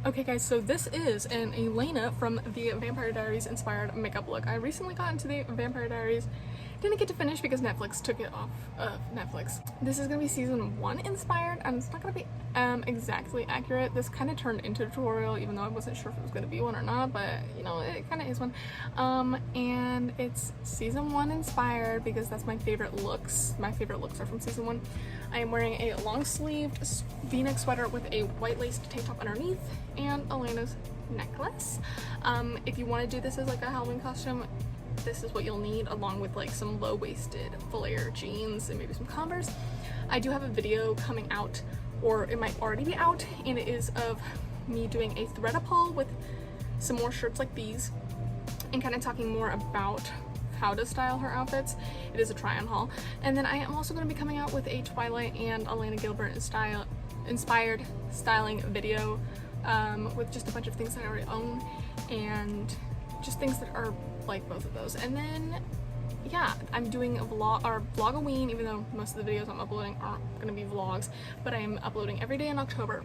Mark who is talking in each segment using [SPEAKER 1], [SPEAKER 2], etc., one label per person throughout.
[SPEAKER 1] Okay guys, so this is an Elena from the Vampire Diaries inspired makeup look. I recently got into the Vampire Diaries, didn't get to finish because Netflix took it off of Netflix. This is going to be season 1 inspired, and it's not going to be exactly accurate. This kind of turned into a tutorial, even though I wasn't sure if it was going to be one or not, but you know, it kind of is one. And it's season 1 inspired because that's my favorite looks. My favorite looks are from season 1. I am wearing a long-sleeved v-neck sweater with a white lace tank top underneath and Elena's necklace. If you want to do this as like a Halloween costume, this is what you'll need, along with like some low-waisted flare jeans and maybe some Converse. I do have a video coming out, or it might already be out, and it is of me doing a thread-a-haul with some more shirts like these and kind of talking more about how to style her outfits. It is a try-on haul. And then I am also going to be coming out with a Twilight and Elena Gilbert inspired styling video with just a bunch of things that I already own and just things that are like both of those. And then yeah, I'm doing a vlog-a-ween, even though most of the videos I'm uploading aren't going to be vlogs, but I am uploading every day in October.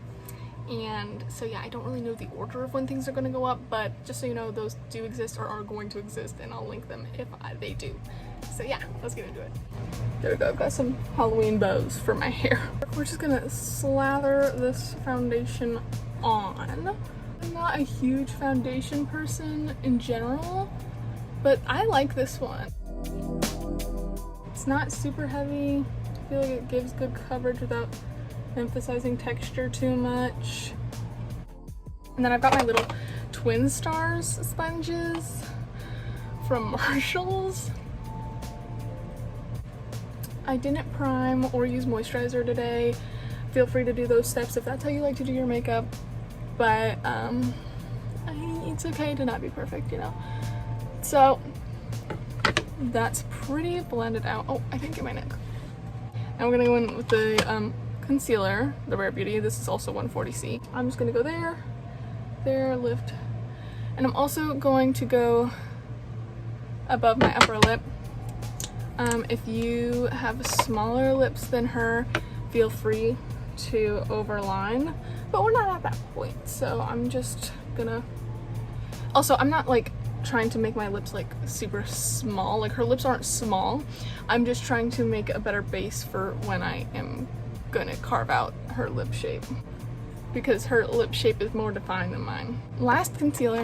[SPEAKER 1] And so yeah, I don't really know the order of when things are going to go up, but just so you know, those do exist or are going to exist, and I'll link them if they do. So yeah, let's get into it. There we go, I've got some Halloween bows for my hair. We're just gonna slather this foundation on. I'm not a huge foundation person in general, but I like this one. It's not super heavy. I feel like it gives good coverage without emphasizing texture too much. And then I've got my little Twin Stars sponges from Marshalls. I didn't prime or use moisturizer today. Feel free to do those steps if that's how you like to do your makeup, but it's okay to not be perfect, you know. So that's pretty blended out. Oh, I didn't get my neck. Now we're gonna go in with the concealer, the Rare Beauty. This is also 140C. I'm just gonna go there, lift, and I'm also going to go above my upper lip. If you have smaller lips than her, feel free to overline, but we're not at that point, so I'm just gonna, also I'm not like trying to make my lips like super small, like her lips aren't small. I'm just trying to make a better base for when I am gonna carve out her lip shape, because her lip shape is more defined than mine. Last concealer,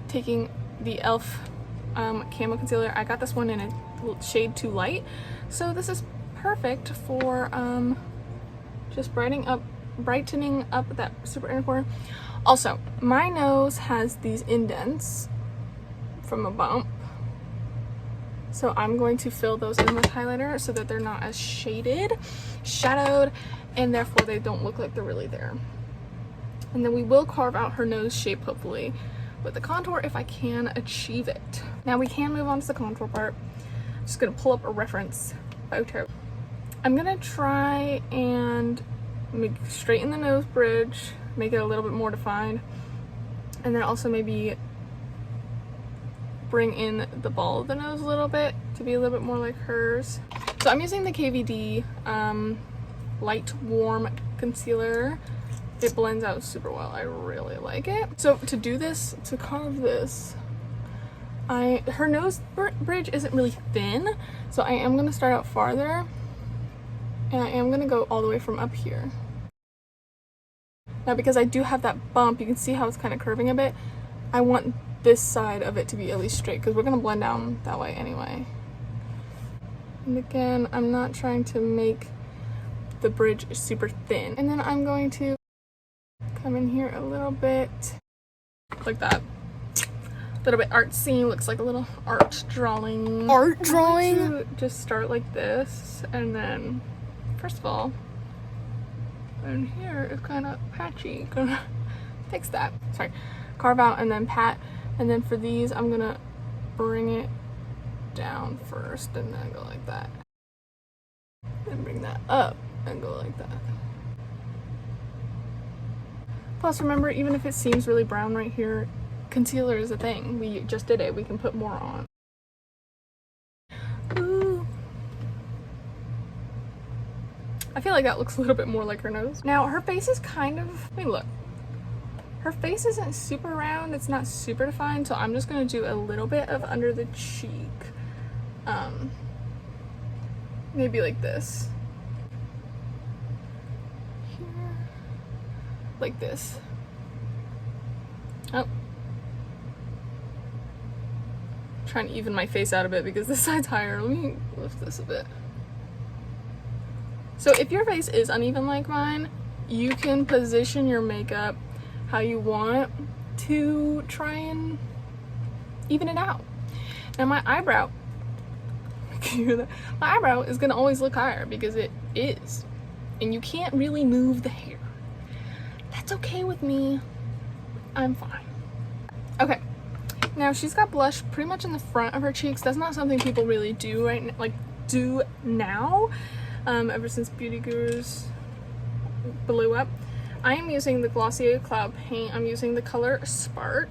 [SPEAKER 1] taking the e.l.f. Camo Concealer. I got this one in a shade Too Light, so this is perfect for just brightening up that super inner corner. Also, my nose has these indents from a bump, so I'm going to fill those in with highlighter so that they're not as shadowed, and therefore they don't look like they're really there. And then we will carve out her nose shape, hopefully, with the contour if I can achieve it. Now we can move on to the contour part. I'm just gonna pull up a reference photo. I'm gonna try and straighten the nose bridge, make it a little bit more defined, and then also maybe bring in the ball of the nose a little bit to be a little bit more like hers. So I'm using the KVD Light Warm Concealer. It blends out super well. I really like it. So to do this, to carve this, her nose bridge isn't really thin, so I am gonna start out farther, and I am gonna go all the way from up here. Now because I do have that bump, you can see how it's kind of curving a bit. I want this side of it to be at least straight, because we're gonna blend down that way anyway. And again, I'm not trying to make the bridge super thin. And then I'm going to come in here a little bit, like that. A little bit artsy, looks like a little art drawing. Art drawing? Just start like this, and then, first of all, and here is kind of patchy. Gonna fix that. Sorry. Carve out and then pat. And then for these, I'm gonna bring it down first and then go like that. Then bring that up and go like that. Plus remember, even if it seems really brown right here, concealer is a thing. We just did it. We can put more on. Ooh. I feel like that looks a little bit more like her nose. Now her face is kind of, I mean look, Her face isn't super round, it's not super defined, so I'm just gonna do a little bit of under the cheek. Maybe like this. Here. Like this. Oh. Trying to even my face out a bit because this side's higher. Let me lift this a bit. So if your face is uneven like mine, you can position your makeup how you want to try and even it out. Now my eyebrow, can you hear that? My eyebrow is gonna always look higher because it is. And you can't really move the hair. That's okay with me. I'm fine. Okay. Now she's got blush pretty much in the front of her cheeks. That's not something people really do right now, do now, ever since Beauty Gurus blew up. I am using the Glossier Cloud Paint. I'm using the color Spark.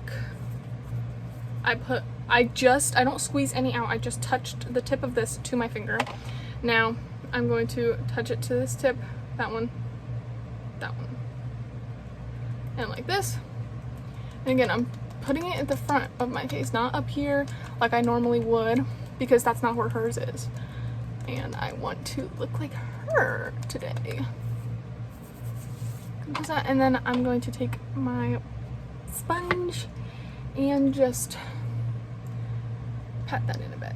[SPEAKER 1] I don't squeeze any out. I just touched the tip of this to my finger. Now I'm going to touch it to this tip, that one, and like this. And again, I'm putting it at the front of my face, not up here like I normally would, because that's not where hers is. And I want to look like her today. And then I'm going to take my sponge and just pat that in a bit.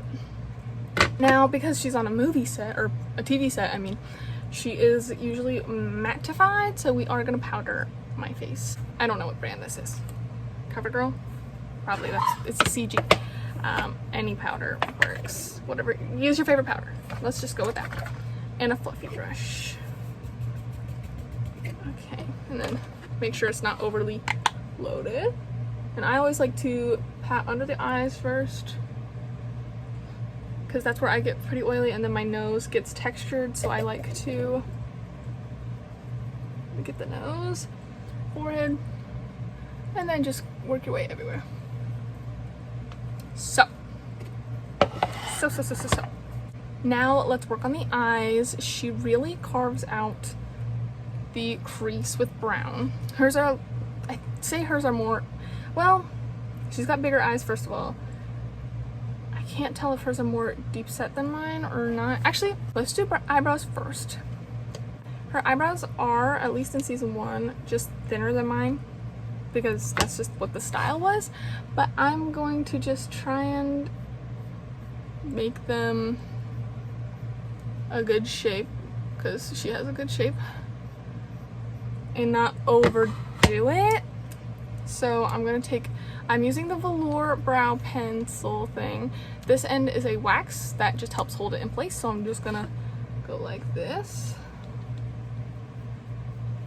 [SPEAKER 1] Now, because she's on a movie set, or a TV set, I mean, she is usually mattified, so we are gonna powder my face. I don't know what brand this is. CoverGirl? Probably it's a CG. Any powder works. Whatever, use your favorite powder. Let's just go with that. And a fluffy brush. Okay, and then make sure it's not overly loaded. And I always like to pat under the eyes first, because that's where I get pretty oily, and then my nose gets textured, so I like to get the nose, forehead, and then just work your way everywhere. So. Now let's work on the eyes. She really carves out the crease with brown. Hers are, I'd say hers are more, well, she's got bigger eyes first of all. I can't tell if hers are more deep set than mine or not. Actually, let's do eyebrows first. Her eyebrows are, at least in season 1, just thinner than mine, because that's just what the style was. But I'm going to just try and make them a good shape, because she has a good shape, and not overdo it. So I'm using the velour brow pencil thing. This end is a wax that just helps hold it in place, so I'm just gonna go like this,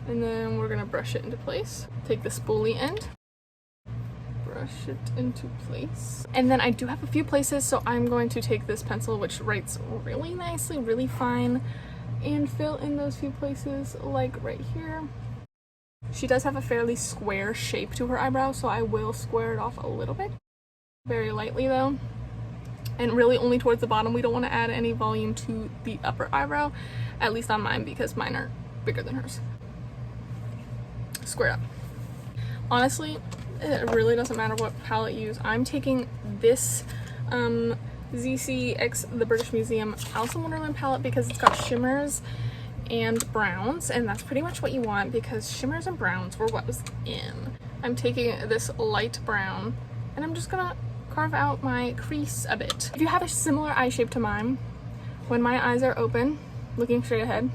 [SPEAKER 1] and then we're gonna brush it into place. Take the spoolie end, brush it into place, and then I do have a few places, so I'm going to take this pencil, which writes really nicely, really fine, and fill in those few places, like right here. She does have a fairly square shape to her eyebrow, so I will square it off a little bit, very lightly though, and really only towards the bottom. We don't want to add any volume to the upper eyebrow, at least on mine, because mine are bigger than hers. Square up. Honestly, it really doesn't matter what palette you use. I'm taking this ZCX, the British Museum Alice in Wonderland palette, because it's got shimmers and browns, and that's pretty much what you want, because shimmers and browns were what was in. I'm taking this light brown, and I'm just gonna carve out my crease a bit. If you have a similar eye shape to mine, when my eyes are open, looking straight ahead,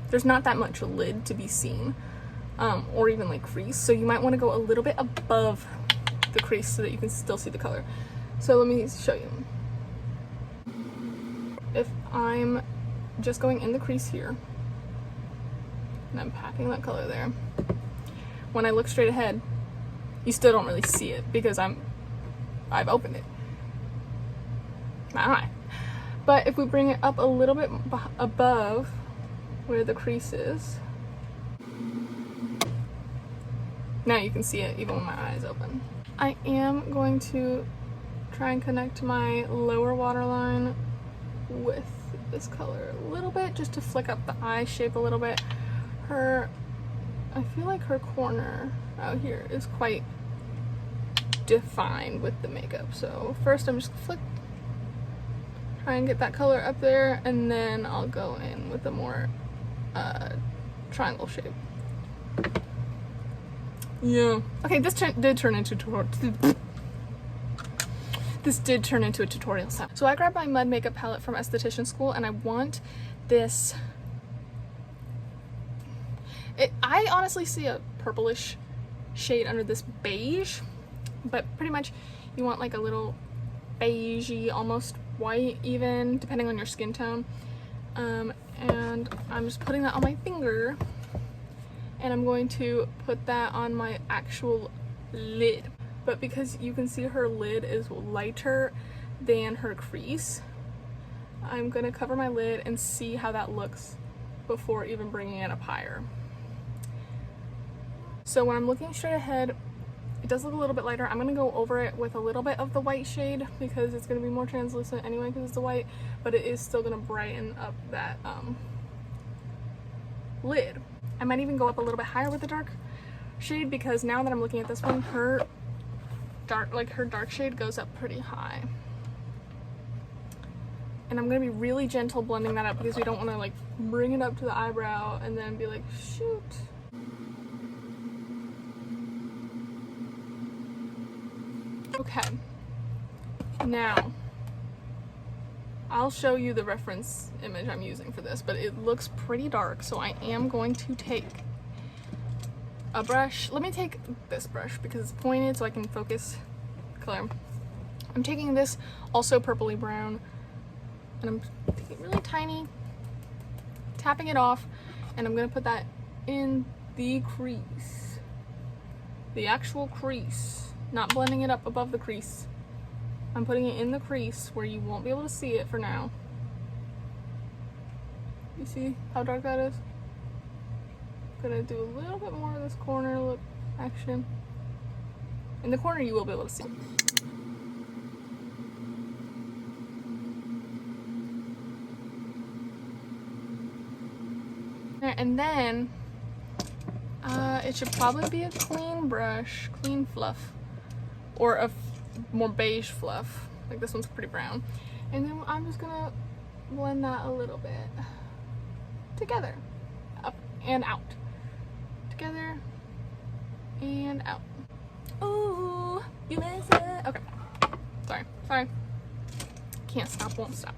[SPEAKER 1] there's not that much lid to be seen, or even like crease, so you might want to go a little bit above the crease so that you can still see the color. So let me show you. If I'm just going in the crease here, and I'm packing that color there, when I look straight ahead, you still don't really see it because I've opened it, my eye. But if we bring it up a little bit above where the crease is, now you can see it even when my eye is open. I am going to try and connect my lower waterline with this color a little bit, just to flick up the eye shape a little bit. Her I feel like her corner out here is quite defined with the makeup. So first I'm just gonna try and get that color up there, and then I'll go in with a more triangle shape. Yeah. Okay, this did turn into a tutorial sound. So I grabbed my mud makeup palette from esthetician school, and I want this. I honestly see a purplish shade under this beige, but pretty much you want like a little beigey, almost white even, depending on your skin tone. And I'm just putting that on my finger, and I'm going to put that on my actual lid. But because you can see her lid is lighter than her crease, I'm gonna cover my lid and see how that looks before even bringing it up higher. So when I'm looking straight ahead, it does look a little bit lighter. I'm gonna go over it with a little bit of the white shade because it's gonna be more translucent anyway because it's the white, but it is still gonna brighten up that lid. I might even go up a little bit higher with the dark shade because now that I'm looking at this one, her dark shade goes up pretty high. And I'm gonna be really gentle blending that up because we don't want to like bring it up to the eyebrow and then be like, shoot. Okay, now I'll show you the reference image I'm using for this, but it looks pretty dark, so I am going to take a brush. Let me take this brush because it's pointed so I can focus color. I'm taking this also purpley brown, and I'm taking it really tiny, tapping it off, and I'm gonna put that in the crease, the actual crease. Not blending it up above the crease. I'm putting it in the crease where you won't be able to see it for now. You see how dark that is? Gonna do a little bit more of this corner look action. In the corner you will be able to see. And then it should probably be a clean brush, clean fluff. Or a more beige fluff, like this one's pretty brown. And then I'm just gonna blend that a little bit together, up and out, together and out. Ooh, you miss it. Okay, sorry, can't stop, won't stop.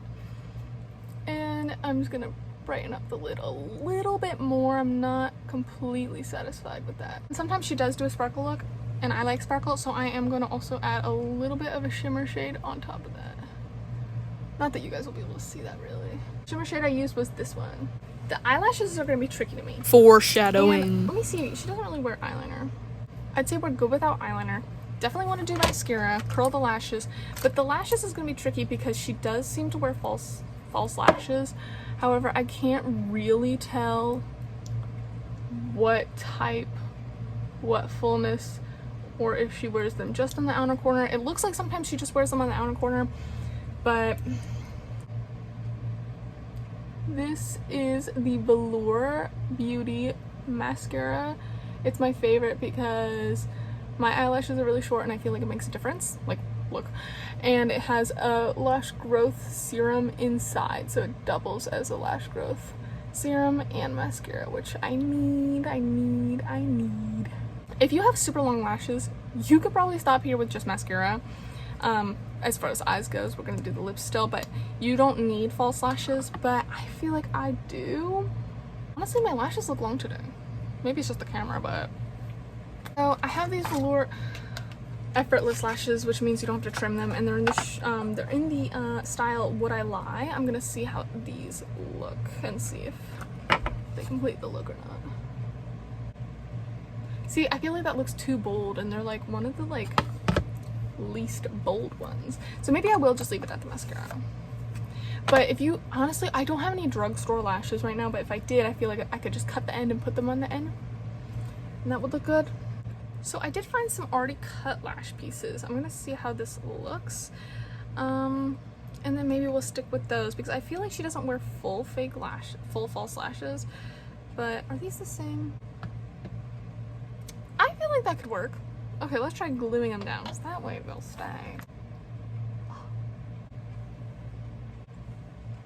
[SPEAKER 1] And I'm just gonna brighten up the lid a little bit more. I'm not completely satisfied with that. And sometimes she does do a sparkle look, and I like sparkle, so I am going to also add a little bit of a shimmer shade on top of that. Not that you guys will be able to see that really. The shimmer shade I used was this one. The eyelashes are going to be tricky to me.
[SPEAKER 2] Foreshadowing.
[SPEAKER 1] And let me see, she doesn't really wear eyeliner. I'd say we're good without eyeliner. Definitely want to do mascara, curl the lashes, but the lashes is going to be tricky because she does seem to wear false lashes. However, I can't really tell what type, what fullness, or if she wears them just in the outer corner. It looks like sometimes she just wears them on the outer corner, but this is the Velour Beauty mascara. It's my favorite because my eyelashes are really short and I feel like it makes a difference. Like, look. And it has a lash growth serum inside, so it doubles as a lash growth serum and mascara, which I need. If you have super long lashes, you could probably stop here with just mascara. As far as eyes goes, we're gonna do the lips still, but you don't need false lashes, but I feel like I do. Honestly, my lashes look long today. Maybe it's just the camera, but. So I have these Velour effortless lashes, which means you don't have to trim them, and they're in the style Would I Lie. I'm gonna see how these look and see if they complete the look or not. See, I feel like that looks too bold, and they're like one of the like least bold ones. So maybe I will just leave it at the mascara. But if you, honestly, I don't have any drugstore lashes right now, but if I did, I feel like I could just cut the end and put them on the end, and that would look good. So I did find some already cut lash pieces. I'm gonna see how this looks. And then maybe we'll stick with those because I feel like she doesn't wear full false lashes. But are these the same? think that could work. Okay, let's try gluing them down, 'cause that way they'll stay.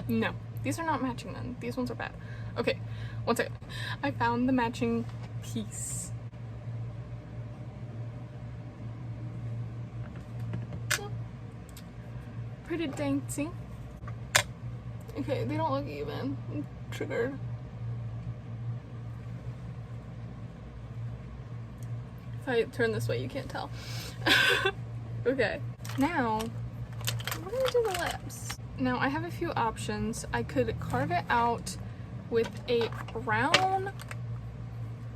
[SPEAKER 1] No, these are not matching then. These ones are bad. Okay, one second. I found the matching piece. Pretty dainty. Okay, they don't look even. I'm triggered. If I turn this way, you can't tell. Okay, now we're gonna do the lips. Now I have a few options. I could carve it out with a brown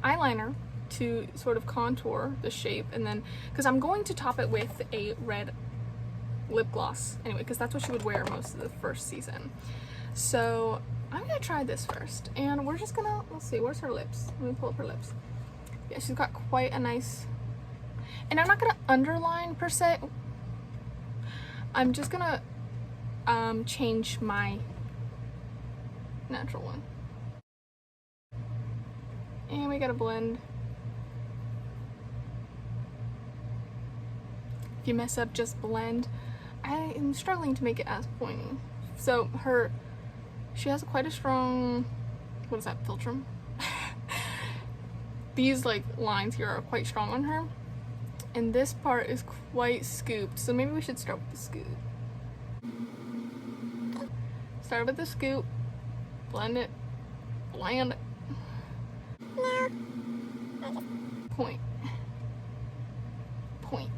[SPEAKER 1] eyeliner to sort of contour the shape, and then, because I'm going to top it with a red lip gloss anyway, because that's what she would wear most of the first season. So I'm gonna try this first, and we're just gonna, let's see, where's her lips? Let me pull up her lips. Yeah, she's got quite a nice, and I'm not gonna underline per se. I'm just gonna change my natural one. And we gotta blend. If you mess up, just blend. I am struggling to make it as pointy. So she has quite a strong, what is that, philtrum? These like lines here are quite strong on her, and this part is quite scooped, so maybe we should start with the scoop. Start with the scoop, blend it, bland it. Point. Point.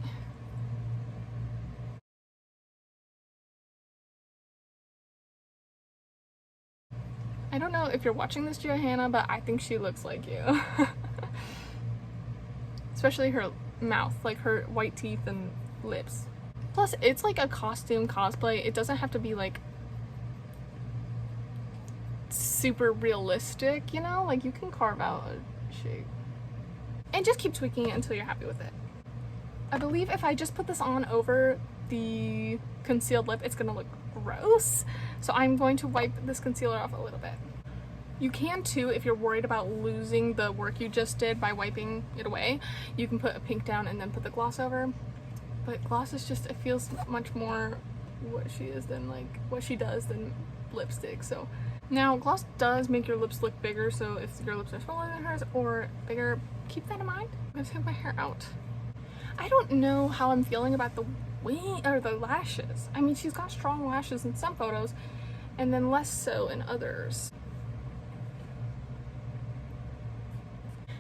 [SPEAKER 1] I don't know if you're watching this, Johanna, but I think she looks like you. Especially her mouth, like her white teeth and lips. Plus, it's like a costume cosplay. It doesn't have to be like super realistic, you know? Like you can carve out a shape. And just keep tweaking it until you're happy with it. I believe if I just put this on over the concealed lip, it's gonna look gross. So I'm going to wipe this concealer off a little bit. You can too, if you're worried about losing the work you just did by wiping it away. You can put a pink down and then put the gloss over. But gloss is just, it feels much more what she is than like what she does than lipstick. So now gloss does make your lips look bigger, so if your lips are smaller than hers or bigger, keep that in mind. I'm gonna take my hair out. I don't know how I'm feeling about the wing or the lashes. I mean, she's got strong lashes in some photos and then less so in others.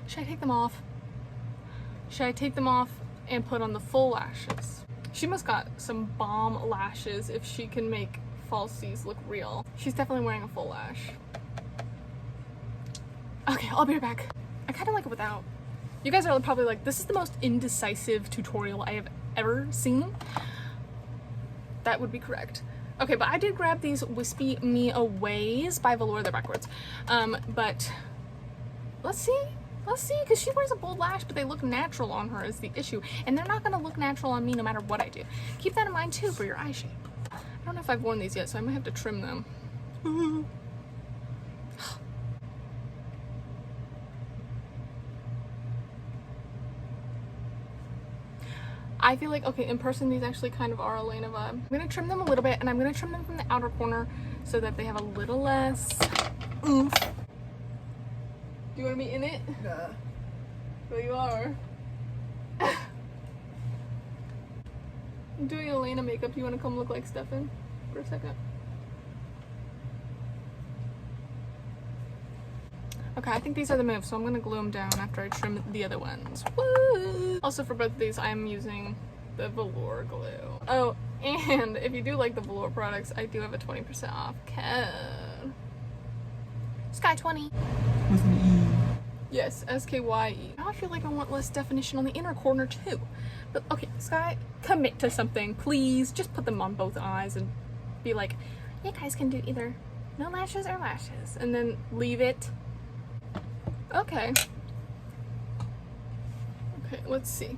[SPEAKER 1] Should I take them off? Should I take them off and put on the full lashes? She must got some bomb lashes if she can make falsies look real. She's definitely wearing a full lash. Okay, I'll be right back. I kind of like it without. You guys are probably like, this is the most indecisive tutorial I have ever seen. That would be correct. Okay, but I did grab these Wispy Me Aways by Velour. They're backwards. But let's see. Let's see, because she wears a bold lash, but they look natural on her is the issue. And they're not going to look natural on me no matter what I do. Keep that in mind too for your eye shape. I don't know if I've worn these yet, so I might have to trim them. I feel like, okay, in person these actually kind of are Elena vibe. I'm going to trim them a little bit, and I'm going to trim them from the outer corner so that they have a little less oomph. Do you want to be in it?
[SPEAKER 2] Nah.
[SPEAKER 1] Well, you are. I'm doing Elena makeup. Do you want to come look like Stefan for a second? Okay, I think these are the moves, so I'm going to glue them down after I trim the other ones. Woo! Also, for both of these, I'm using the Velour glue. Oh, and if you do like the Velour products, I do have a 20% off code. SKYE20.
[SPEAKER 2] With an E.
[SPEAKER 1] Yes, SKYE. Now I feel like I want less definition on the inner corner too. But okay, Sky, commit to something, please. Just put them on both eyes and be like, you guys can do either no lashes or lashes. And then leave it. Okay. Okay, let's see.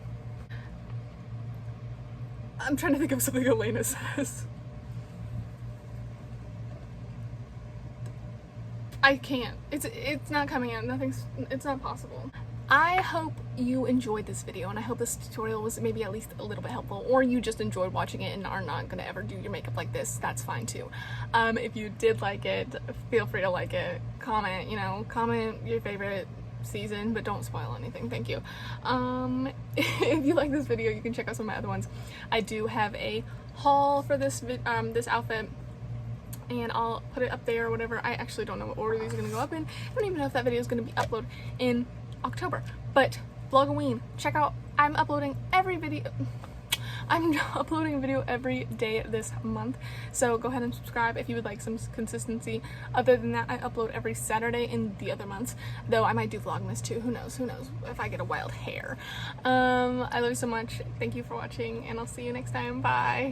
[SPEAKER 1] I'm trying to think of something Elena says. I can't. It's not coming out. It's not possible. I hope you enjoyed this video, and I hope this tutorial was maybe at least a little bit helpful, or you just enjoyed watching it and are not gonna ever do your makeup like this. That's fine too. If you did like it, feel free to like it, comment, you know, comment your favorite season, but don't spoil anything. Thank you. If you like this video, you can check out some of my other ones. I do have a haul for this this outfit, and I'll put it up there or whatever. I actually don't know what order these are gonna go up in. I don't even know if that video is gonna be uploaded in October, but Vlogoween, check out, I'm uploading a video every day this month, so go ahead and subscribe if you would like some consistency. Other than that, I upload every Saturday in the other months, though I might do Vlogmas too. Who knows if I get a wild hair. I love you so much. Thank you for watching, and I'll see you next time. Bye.